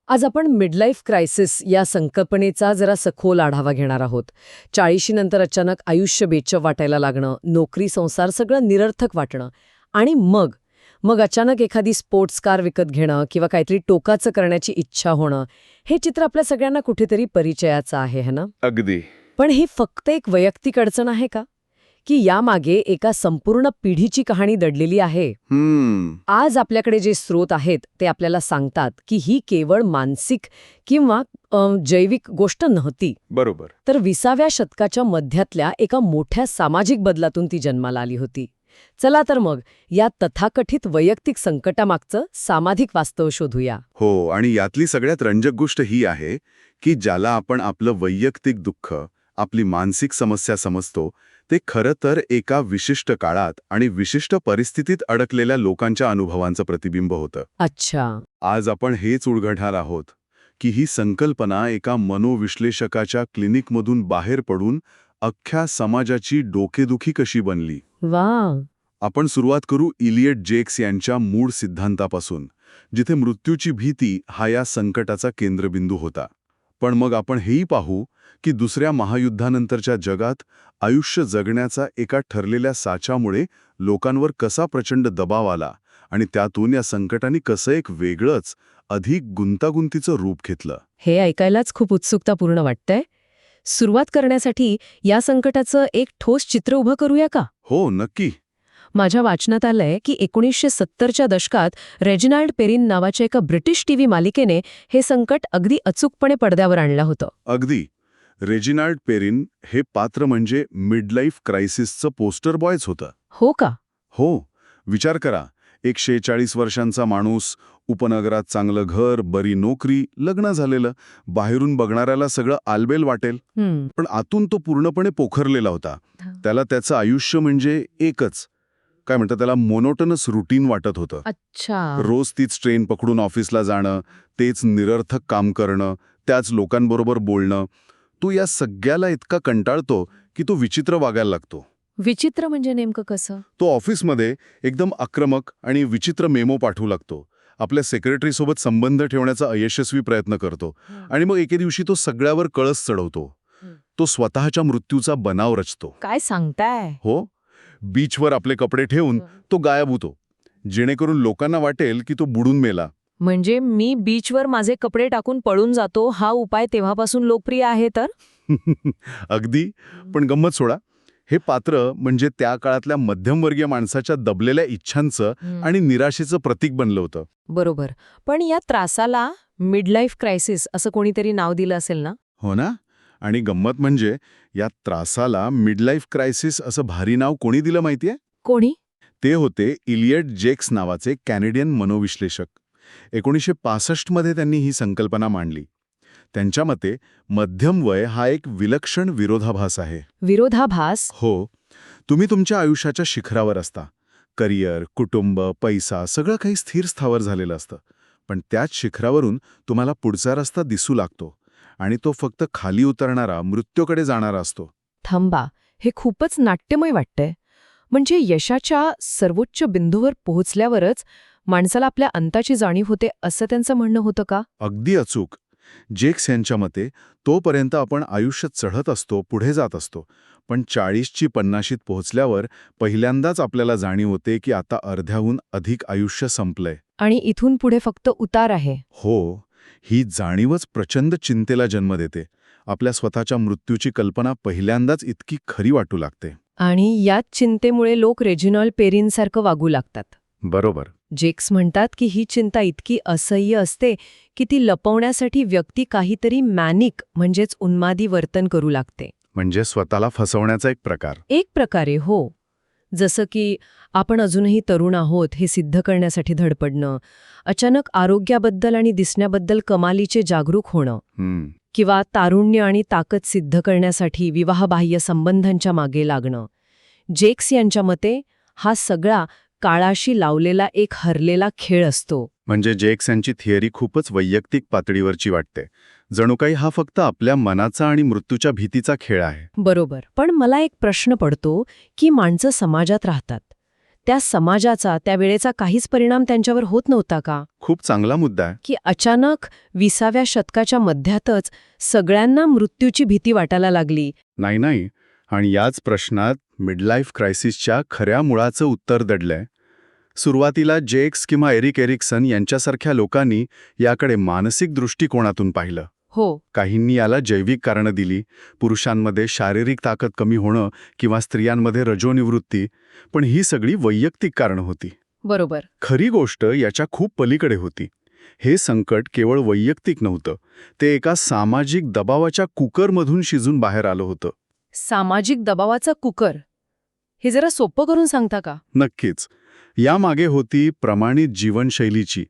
आज आपण midlife crisis या संकल्पनेचा जरा सखोल आढावा घेणार आहोत. 40शी नंतर अचानक आयुष्य बेचव वाटायला लागणं, नोकरी संसार सगळं निरर्थक वाटणं आणि मग मग अचानक एखादी स्पोर्ट्स कार विकत घेणं किंवा काहीतरी टोकाचं करण्याची इच्छा होणं, हे चित्र आपल्या सगळ्यांना कुठेतरी परिचयाचं आहे है ना? अगदी. पण हे फक्त एक वैयक्तिक अडचण आहे का, की यामागे एका संपूर्ण पिढीची कहाणी दडलेली आहे? आज आपल्याकडे जे स्रोत आहेत ते आपल्याला सांगतात की ही केवळ मानसिक किंवा जैविक गोष्ट नव्हती. बरोबर. तर 20व्या शतकाच्या मध्यातल्या एका मोठ्या सामाजिक बदलातून ती जन्माला आली होती. चला तर मग या तथाकथित वैयक्तिक संकटामागचं सामाजिक वास्तव शोधूया. हो, आणि यातली सगळ्यात रंजक गोष्ट ही आहे की ज्याला आपण आपलं वैयक्तिक दुःख, आपली मानसिक समस्या समजतो, ते खरं तर एका विशिष्ट काळात आणि विशिष्ट परिस्थितीत अडकलेल्या लोकांच्या अनुभवांचं प्रतिबिंब होतं. अच्छा. आज आपण हेच उलगडणार आहोत की ही संकल्पना एका मनोविश्लेषकाच्या क्लिनिकमधून बाहेर पडून अख्ख्या समाजाची डोकेदुखी कशी बनली. वा. आपण सुरुवात करू इलियट जेक्स यांच्या मूळ सिद्धांतापासून, जिथे मृत्यूची भीती हा या संकटाचा केंद्रबिंदू होता. पण मग आपण हेही पाहू की दुसऱ्या महायुद्धानंतरच्या जगात आयुष्य जगण्याचा एका ठरलेल्या साच्यामुळे लोकांवर कसा प्रचंड दबाव आला आणि त्यातून या संकटाने कसं एक वेगळंच, अधिक गुंतागुंतीचं रूप घेतलं. हे ऐकायलाच खूप उत्सुकतापूर्ण वाटतंय. सुरुवात करण्यासाठी या संकटाचं एक ठोस चित्र उभं करूया का? हो, नक्की. माझ्या वाचनात आलंय की 1970च्या दशकात रेजिनाल्ड पेरिन नावाच्या एका ब्रिटिश टीव्ही मालिकेने हे संकट अगदी अचूकपणे पडद्यावर आणलं होतं. अगदी. रेजिनाल्ड पेरिन हे पात्र म्हणजे मिडलाईफ क्रायसिसचं पोस्टर बॉयच होतं. हो का? हो. विचार करा, एक 46 वर्षांचा माणूस, उपनगरात चांगलं घर, बरी नोकरी, लग्न झालेलं, बाहेरून बघणाऱ्याला सगळं आलबेल वाटेल, पण आतून तो पूर्णपणे पोखरलेला होता. त्याला त्याचं आयुष्य म्हणजे एकच, काय म्हणतात त्याला, मोनोटनस रुटीन वाटत होतं. अच्छा. रोज तीच ट्रेन पकडून ऑफिसला जाणं, तेच निरर्थक काम करणं, त्याच लोकांबरोबर बोलणं. तो या सगळ्याला इतका कंटाळतो की तो विचित्र वागायला लागतो. विचित्र म्हणजे नेमकं कसं? तो ऑफिसमध्ये एकदम आक्रमक आणि विचित्र मेमो पाठवू लागतो. आपल्या सेक्रेटरीसोबत संबंध ठेवण्याचा अयशस्वी प्रयत्न करतो आणि मग एके दिवशी तो सगळ्यावर कळस चढवतो. तो स्वतःच्या मृत्यूचा बनाव रचतो. काय सांगताय? हो. बीचवर आपले कपडे ठेवून तो गायब होतो, जेणेकरून लोकांना वाटेल की तो बुडून मेला. म्हणजे मी बीचवर माझे कपडे टाकून पळून जातो हा उपाय तेव्हापासून लोकप्रिय आहे तर? अगदी. पण गंमत सोडा, हे पात्र म्हणजे त्या काळातल्या मध्यमवर्गीय माणसाच्या दबलेल्या इच्छांचं आणि निराशेचं प्रतीक बनलं होतं. बरोबर. पण या त्रासाला मिडलाईफ क्रायसिस असं कोणीतरी नाव दिलं असेल ना? हो ना. आणि गंमत म्हणजे या त्रासाला मिडलाईफ क्रायसिस असं भारी नाव कोणी दिलं माहितीये? कोणी? ते होते इलियट जेक्स नावाचे कॅनेडियन मनोविश्लेषक. 1965 मध्ये त्यांनी ही संकल्पना मांडली. त्यांच्या मते मध्यम वय हा एक विलक्षण विरोधाभास आहे. विरोधाभास? हो. तुम्ही तुमच्या आयुष्याच्या शिखरावर असता. करिअर, कुटुंब, पैसा सगळं काही स्थिर स्थावर झालेलं असतं. पण त्याच शिखरावरून तुम्हाला पुढचा रस्ता दिसू लागतो आणि तो फक्त खाली उतरणारा, मृत्यूकडे जाणारा असतो. थांबा, हे खूपच नाट्यमय वाटतंय. म्हणजे यशाच्या सर्वोच्च बिंदूवर पोहोचल्यावरच माणसाला आपल्या अंताची जाणीव होते असं त्यांचं म्हणणं होतं का? अगदी अचूक. जेक्स यांच्या मते तोपर्यंत आपण आयुष्यात चढत असतो, पुढे जात असतो. पण 40ची 50शीत पोहोचल्यावर पहिल्यांदाच आपल्याला जाणीव होते की आता अर्ध्याहून अधिक आयुष्य संपलंय. आणि इथून पुढे फक्त उतार आहे. हो. ही जाणीवच प्रचंड चिंतेला जन्म देते. आपल्या स्वतःच्या मृत्यूची कल्पना पहिल्यांदाच इतकी खरी वाटू लागते. आणि याच चिंतेमुळे लोक रेजिनॉल्ड पेरिनसारखं वागू लागतात. बरोबर. जेक्स म्हणतात की ही चिंता इतकी असह्य असते की ती लपवण्यासाठी व्यक्ती काहीतरी मॅनिक म्हणजेच उन्मादी वर्तन करू लागते. म्हणजे स्वतःला फसवण्याचा एक प्रकार. एक प्रकारे हो. जसं की आपण अजूनही तरुण आहोत हे सिद्ध करण्यासाठी धडपडणं, अचानक आरोग्याबद्दल आणि दिसण्याबद्दल कमालीचे जागरूक होणं, किंवा तारुण्य आणि ताकद सिद्ध करण्यासाठी विवाहबाह्य संबंधांच्या मागे लागणं. जेक्स यांच्या मते हा सगळा काळाशी लावलेला एक हरलेला खेळ असतो. म्हणजे जेक्स यांची थिअरी खूपच वैयक्तिक पातळीवरची वाटते. जणू काही हा फक्त आपल्या मनाचा आणि मृत्यूच्या भीतीचा खेळ आहे. बरोबर. पण मला एक प्रश्न पडतो की माणसं समाजात राहतात. त्या समाजाचा, त्या वेळेचा काहीच परिणाम त्यांच्यावर होत नव्हता का? खूप चांगला मुद्दा आहे. की अचानक 20व्या शतकाच्या मध्यातच सगळ्यांना मृत्यूची भीती वाटायला लागली. नाही. आणि याच प्रश्नात मिडलाईफ क्रायसिसच्या खऱ्या मुळाचं उत्तर दडलंय. सुरुवातीला जेक्स किंवा एरिक एरिक्सन यांच्यासारख्या लोकांनी याकडे मानसिक दृष्टिकोनातून पाहिलं. हो. काहींनी याला जैविक कारणं दिली, पुरुषांमध्ये शारीरिक ताकद कमी होणं किंवा स्त्रियांमध्ये रजोनिवृत्ती, पण ही सगळी वैयक्तिक कारणं होती. बरोबर. खरी गोष्ट याच्या खूप पलीकडे होती. हे संकट केवळ वैयक्तिक नव्हतं, ते एका सामाजिक दबावाच्या कुकरमधून शिजून बाहेर आलं होतं. सामाजिक दबावाचा कुकर, हे जरा सोपं करून सांगता का? नक्कीच. यामागे होती प्रमाणित जीवनशैलीची,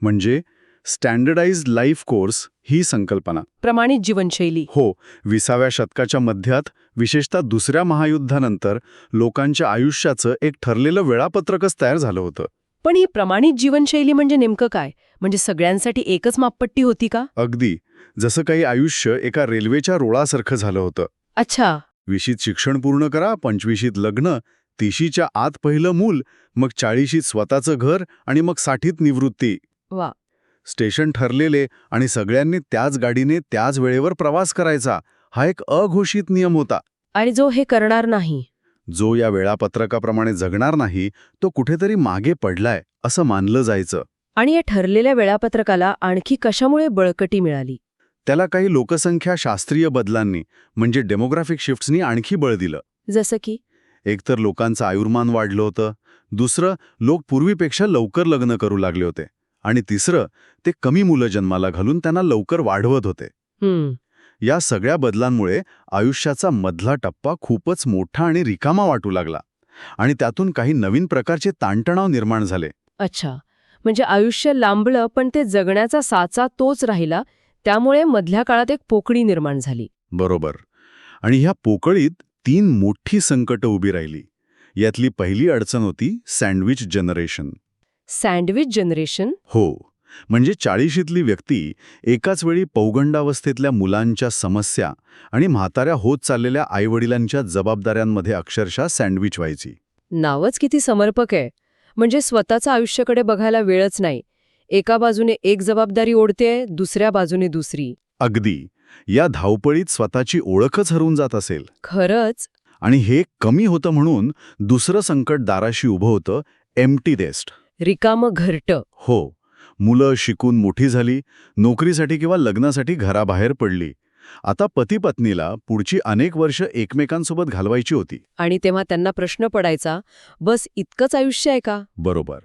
म्हणजे स्टँडर्डाइज्ड लाईफ कोर्स ही संकल्पना. प्रमाणित जीवनशैली. हो, 20व्या शतकाच्या मध्यात, विशेषतः दुसऱ्या महायुद्धानंतर लोकांच्या आयुष्याचं एक ठरलेलं वेळापत्रकच तयार झालं होतं. पण ही प्रमाणित जीवनशैली म्हणजे नेमकं काय? म्हणजे सगळ्यांसाठी एकच मापपट्टी होती का? अगदी. जसं काही आयुष्य एका रेल्वेच्या रुळासारखं झालं होतं. अच्छा. 20शीत शिक्षण पूर्ण करा, 25शीत लग्न, 30शीच्या आत पहिलं मूल, मग 40शीत स्वतःचं घर आणि मग 60ीत निवृत्ती. वा. स्टेशन ठरलेले आणि सगळ्यांनी त्याच गाडीने त्याच वेळेवर प्रवास करायचा, हा एक अघोषित नियम होता. आणि जो हे करणार नाही, जो या वेळापत्रकाप्रमाणे जगणार नाही, तो कुठेतरी मागे पडलाय असं मानलं जायचं. आणि या ठरलेल्या वेळापत्रकाला आणखी कशामुळे बळकटी मिळाली? त्याला काही लोकसंख्या शास्त्रीय बदलांनी, म्हणजे डेमोग्राफिक शिफ्ट्सनी आणखी बळ दिलं. जसं की? एकतर लोकांचं आयुर्मान वाढलं होतं, दुसरं लोक पूर्वीपेक्षा लवकर लग्न करू लागले होते, आणि तिसरं ते कमी मुलं जन्माला घालून त्यांना लवकर वाढवत होते. या सगळ्या बदलांमुळे आयुष्याचा मधला टप्पा खूपच मोठा आणि रिकामा वाटू लागला, आणि त्यातून काही नवीन प्रकारचे ताणतणाव निर्माण झाले. अच्छा, म्हणजे आयुष्य लांबलं पण ते जगण्याचा साचा तोच राहिला, त्यामुळे मधल्या काळात एक पोकळी निर्माण झाली. बरोबर. आणि ह्या पोकळीत 3 मोठी संकटं उभी राहिली. यातली पहिली अडचण होती सँडविच जनरेशन. Sandwich generation? हो, म्हणजे 40शीतली व्यक्ती एकाच वेळी पौगंडावस्थेतल्या मुलांच्या समस्या आणि म्हाताऱ्या होत चाललेल्या आईवडिलांच्या जबाबदाऱ्यांमध्ये अक्षरशः सँडविच व्हायची. नावच किती समर्पक आहे. म्हणजे स्वतःचं आयुष्याकडे बघायला वेळच नाही. एका बाजूने एक जबाबदारी ओढतेय, दुसऱ्या बाजूने दुसरी. अगदी. या धावपळीत स्वतःची ओळखच हरवून जात असेल. खरंच. आणि हे कमी होतं म्हणून दुसरं संकट दाराशी उभं होतं, एम्प्टी नेस्ट. रिकामं घरटं. हो, मुलं शिकून मोठी झाली, नोकरीसाठी किंवा लग्नासाठी घराबाहेर पडली. आता पती-पत्नीला पुढची अनेक वर्ष एकमेकांसोबत घालवायची होती. आणि तेव्हा त्यांना प्रश्न पडायचा, बस इतकंच आयुष्य आहे का? बरोबर.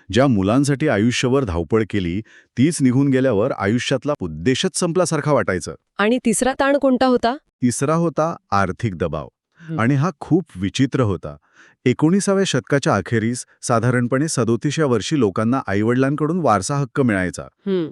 ज्या मुलांसाठी आयुष्यभर धावपळ केली, तीच निघून गेल्यावर आयुष्यातला उद्देशच संपल्यासारखा वाटायचं. आणि तिसरा ताण कोणता होता? तिसरा होता आर्थिक दबाव. आणि हा खूप विचित्र होता. 19व्या शतकाच्या अखेरीस साधारणपणे 37व्या वर्षी लोकांना आईवडिलांकडून वारसा हक्क मिळायचा.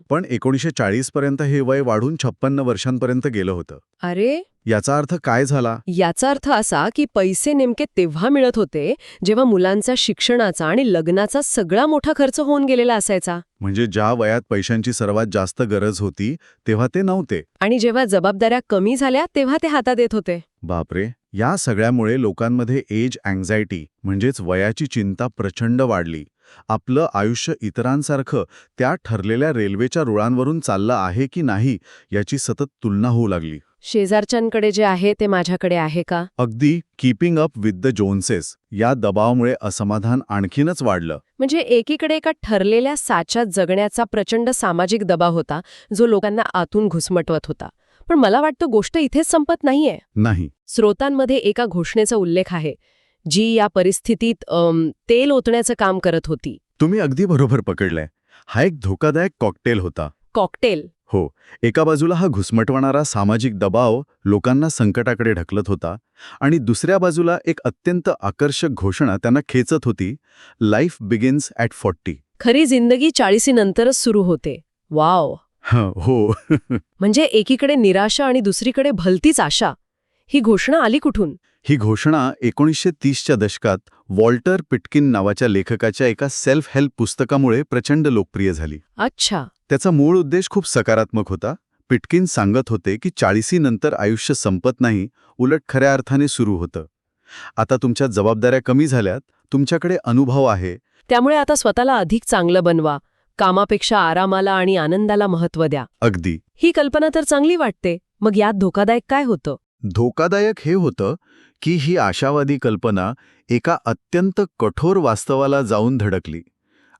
पण 1940 पर्यंत हे वय वाढून 56 वर्षांपर्यंत गेलं होतं. अरे, याचा अर्थ काय झाला? याचा अर्थ असा की पैसे नेमके तेव्हा मिळत होते जेव्हा मुलांचा शिक्षणाचा आणि लग्नाचा सगळा मोठा खर्च होऊन गेलेला असायचा. म्हणजे ज्या वयात पैशांची सर्वात जास्त गरज होती तेव्हा ते नव्हते. आणि जेव्हा जबाबदाऱ्या कमी झाल्या तेव्हा ते हातात येत होते. बापरे. या सगळ्यामुळे लोकांमध्ये एज अँक्झायटी म्हणजेच वयाची चिंता प्रचंड वाढली. आपलं आयुष्य इतरांसारखं त्या ठरलेल्या रेल्वेच्या रुळांवरून चाललं आहे की नाही याची सतत तुलना होऊ लागली. शेजारच्यांकडे जे आहे ते माझ्याकडे आहे का? अगदी कीपिंग अप विथ द जोन्सेस या दबावामुळे असमाधान आणखीनच वाढलं. म्हणजे एकीकडे एका ठरलेल्या साच्यात जगण्याचा प्रचंड सामाजिक दबाव होता जो लोकांना आतून घुसमटवत होता. पण मला वाटतं गोष्ट इथेच संपत नाहीये. नाही. स्रोतांमध्ये एका घोषणेचा उल्लेख आहे जी या परिस्थितीत तेल ओतण्याचं काम करत होती. तुम्ही अगदी बरोबर पकडलंय. हा एक धोकादायक कॉकटेल होता. कॉकटेल. हो, एका बाजूला हा घुसमटवणारा सामाजिक दबाव लोकांना संकटाकडे ढकलत होता, आणि दुसऱ्या बाजूला एक अत्यंत आकर्षक घोषणा त्यांना खेचत होती, लाईफ बिगिन्स ॲट 40. खरी जिंदगी 40 नंतरच सुरू होते. वाव. हो. म्हणजे एकीकडे निराशा आणि दुसरीकडे भलतीच आशा. ही घोषणा आली कुठून? ही घोषणा 1930च्या दशकात वॉल्टर पिटकिन नावाच्या लेखकाच्या एका सेल्फ हेल्प पुस्तकामुळे प्रचंड लोकप्रिय झाली. अच्छा. त्याचा मूळ उद्देश खूप सकारात्मक होता. पिटकिन सांगत होते की 40 नंतर आयुष्य संपत नाही, उलट खऱ्या अर्थाने सुरू होतं. आता तुमच्या जबाबदाऱ्या कमी झाल्यात, तुमच्याकडे अनुभव आहे. त्यामुळे आता स्वतःला अधिक चांगलं बनवा, कामापेक्षा आरामाला आणि आनंदाला महत्त्व द्या. अगदी. ही कल्पना तर चांगली वाटते. मग यात धोकादायक काय होतं? धोकादायक हे होतं की ही आशावादी कल्पना एका अत्यंत कठोर वास्तवाला जाऊन धडकली.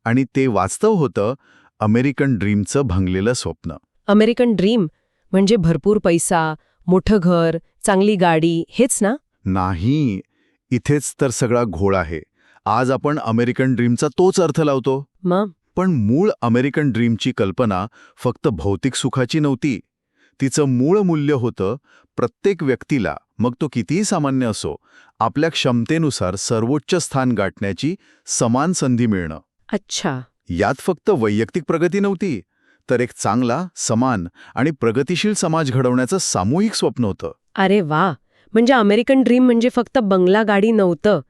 आणि ते वास्तव होतं अमेरिकन ड्रीमचं भंगलेलं स्वप्न. अमेरिकन ड्रीम म्हणजे भरपूर पैसा, मोठं घर, चांगली गाडी, हेच ना? नाही, इथेच तर सगळा घोळ आहे. आज आपण अमेरिकन ड्रीमचा तोच अर्थ लावतो. मग पण मूळ अमेरिकन ड्रीमची कल्पना फक्त भौतिक सुखाची नव्हती. तिचं मूळ मूल्य होतं प्रत्येक व्यक्तीला, मग तो कितीही सामान्य असो, आपल्या क्षमतेनुसार सर्वोच्च स्थान गाठण्याची समान संधी मिळणं. अच्छा. यात फक्त वैयक्तिक प्रगती नव्हती, तर एक चांगला, समान आणि प्रगतिशील समाज घडवण्याचं सामूहिक स्वप्न होतं. अरे वा, म्हणजे अमेरिकन ड्रीम म्हणजे फक्त बंगला गाडी नव्हतं,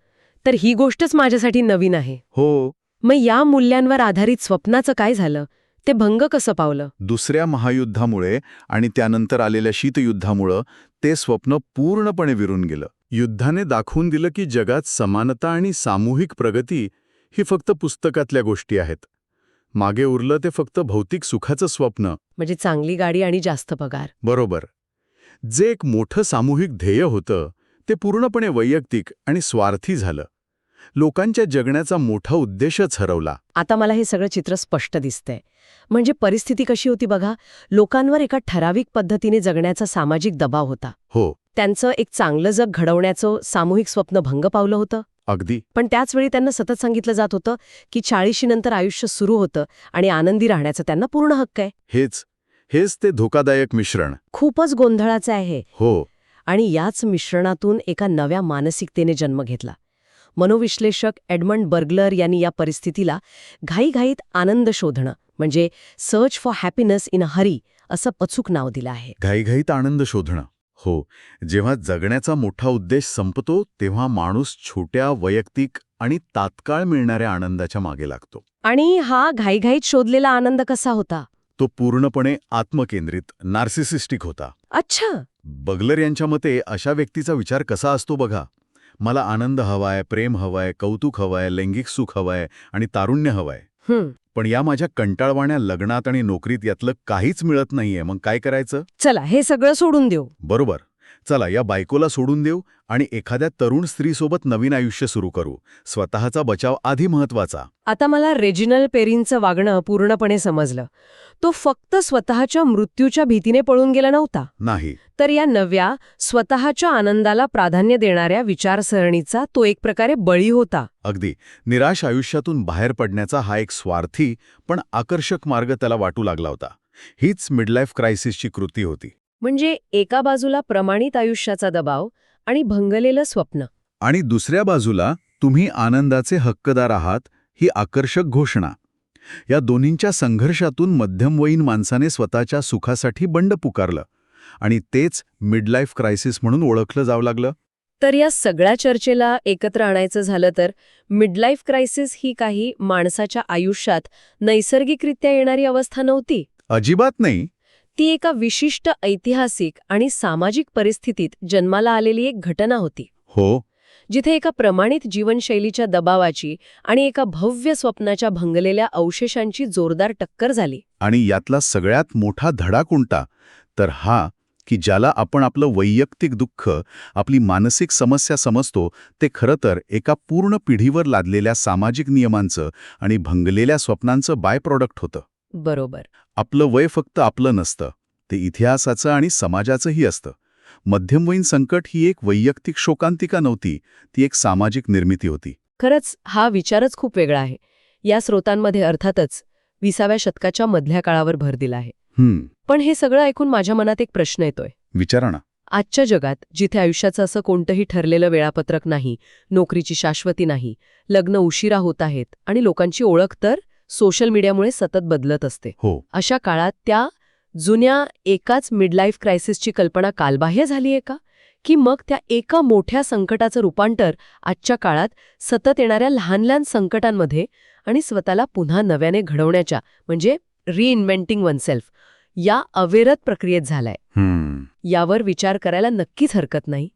तर ही गोष्टच माझ्यासाठी नवीन आहे. हो. मग या मूल्यांवर आधारित स्वप्नाचं काय झालं? ते भंग कसं पावलं? दुसऱ्या महायुद्धामुळे आणि त्यानंतर आलेल्या शीतयुद्धामुळं ते स्वप्न पूर्णपणे विरून गेलं. युद्धाने दाखवून दिलं की जगात समानता आणि सामूहिक प्रगती ही फक्त पुस्तकातल्या गोष्टी आहेत. मागे उरलं ते फक्त भौतिक सुखाचं स्वप्न. म्हणजे चांगली गाडी आणि जास्त पगार. बरोबर. जे एक मोठं सामूहिक ध्येय होतं ते पूर्णपणे वैयक्तिक आणि स्वार्थी झालं. लोकांच्या जगण्याचा मोठा उद्देशच हरवला. आता मला हे सगळं चित्र स्पष्ट दिसतंय. म्हणजे परिस्थिती कशी होती बघा, लोकांवर एका ठराविक पद्धतीने जगण्याचा सामाजिक दबाव होता. हो. त्यांचं एक चांगलं जग घडवण्याचं सामूहिक स्वप्न भंग पावलं होतं. अगदी. पण त्याच वेळी त्यांना सतत सांगितलं जात होतं की 40शी नंतर आयुष्य सुरू होतं आणि आनंदी राहण्याचा त्यांना पूर्ण हक्क आहे. हेच ते धोकादायक मिश्रण. खूपच गोंधळाचं आहे. हो. आणि याच मिश्रणातून एका नव्या मानसिकतेने जन्म घेतला. मनोविश्लेषक एडमंड बर्गलर यांनी या परिस्थितीला घाईघाईत आनंद शोधणं म्हणजे सर्च फॉर हॅपीनेस इन अ हरी असं अचूक नाव दिलं आहे. घाईघाईत आनंद शोधणं. हो. जेव्हा जगण्याचा मोठा उद्देश संपतो तेव्हा माणूस छोट्या वैयक्तिक आणि तात्काळ मिळणाऱ्या आनंदाच्या मागे लागतो. आणि हा घाईघाईत शोधलेला आनंद कसा होता? तो पूर्णपणे आत्मकेंद्रित, नार्सिसिस्टिक होता. अच्छा. बगलर यांच्या मते अशा व्यक्तीचा विचार कसा असतो बघा. मला आनंद हवाय, प्रेम हवाय, कौतुक हवाय, लैंगिक सुख हवाय आणि तारुण्य हवाय. पण या माझ्या कंटाळवाण्या लग्नात आणि नोकरीत यातलं काहीच मिळत नाहीये. मग काय करायचं? चला हे सगळं सोडून देऊ. बरोबर. चला या बायकोला सोडून देऊ आणि एखाद्या तरुण स्त्रीसोबत नवीन आयुष्य सुरू करू. स्वतःचा बचाव आधी महत्वाचा. आता मला रेजिनल पेरींचं वागणं पूर्णपणे समजलं. तो फक्त स्वतःच्या मृत्यूच्या भीतीने पळून गेला नव्हता. नाही. तर या नव्या स्वतःच्या आनंदाला प्राधान्य देणाऱ्या विचारसरणीचा तो एक प्रकारे बळी होता. अगदी. निराश आयुष्यातून बाहेर पडण्याचा हा एक स्वार्थी पण आकर्षक मार्ग त्याला वाटू लागला होता. हीच मिडलाईफ क्रायसिसची कृती होती. म्हणजे एका बाजूला प्रमाणित आयुष्याचा दबाव आणि भंगलेलं स्वप्न, आणि दुसऱ्या बाजूला तुम्ही आनंदाचे हक्कदार आहात ही आकर्षक घोषणा. या दोन्हींच्या संघर्षातून मध्यमवयीन माणसाने स्वतःच्या सुखासाठी बंड पुकारलं आणि तेच मिडलाईफ क्रायसिस म्हणून ओळखलं जावं लागलं. तर या सगळ्या चर्चेला एकत्र आणायचं झालं तर मिडलाईफ क्रायसिस ही काही माणसाच्या आयुष्यात नैसर्गिकरित्या येणारी अवस्था नव्हती. अजिबात नाही. ती एका विशिष्ट ऐतिहासिक आणि सामाजिक परिस्थितीत जन्माला आलेली एक घटना होती. हो. जिथे एका प्रमाणित जीवनशैलीच्या दबावाची आणि एका भव्य स्वप्नाच्या भंगलेल्या अवशेषांची जोरदार टक्कर झाली. आणि यातला सगळ्यात मोठा धडा कोणता? तर हा की ज्याला आपण आपलं वैयक्तिक दुःख, आपली मानसिक समस्या समजतो, ते खरं तर एका पूर्ण पिढीवर लादलेल्या सामाजिक नियमांचं आणि भंगलेल्या स्वप्नांचं बाय प्रॉडक्ट होतं. बरोबर. आपलं वय फक्त आपलं नसतं, ते इतिहासाचं आणि समाजाचंही असतं. मध्यमवयीन संकट ही एक वैयक्तिक शोकांतिका नव्हती, ती एक सामाजिक निर्मिती होती. खरंच हा विचारच खूप वेगळा आहे. या स्रोतांमध्ये अर्थातच 20व्या शतकाच्या मधल्या काळावर भर दिला आहे. पण हे सगळं ऐकून माझ्या मनात एक प्रश्न येतोय. विचारा ना. आजच्या जगात जिथे आयुष्याचं असं कोणतंही ठरलेलं वेळापत्रक नाही, नोकरीची शाश्वती नाही, लग्न उशिरा होत आहेत आणि लोकांची ओळख तर सोशल मीडियामुळे सतत बदलत असते. हो. अशा काळात त्या जुन्या एकाच मिडलाईफ क्रायसिसची कल्पना कालबाह्य झालीये का? की मग त्या एका मोठ्या संकटाचं रूपांतर आजच्या काळात सतत येणाऱ्या लहान लहान संकटांमध्ये आणि स्वतःला पुन्हा नव्याने घडवण्याच्या म्हणजे रिइन्व्हेंटिंग वनसेल्फ या अविरत प्रक्रियेत झालाय. यावर विचार करायला नक्कीच हरकत नाही.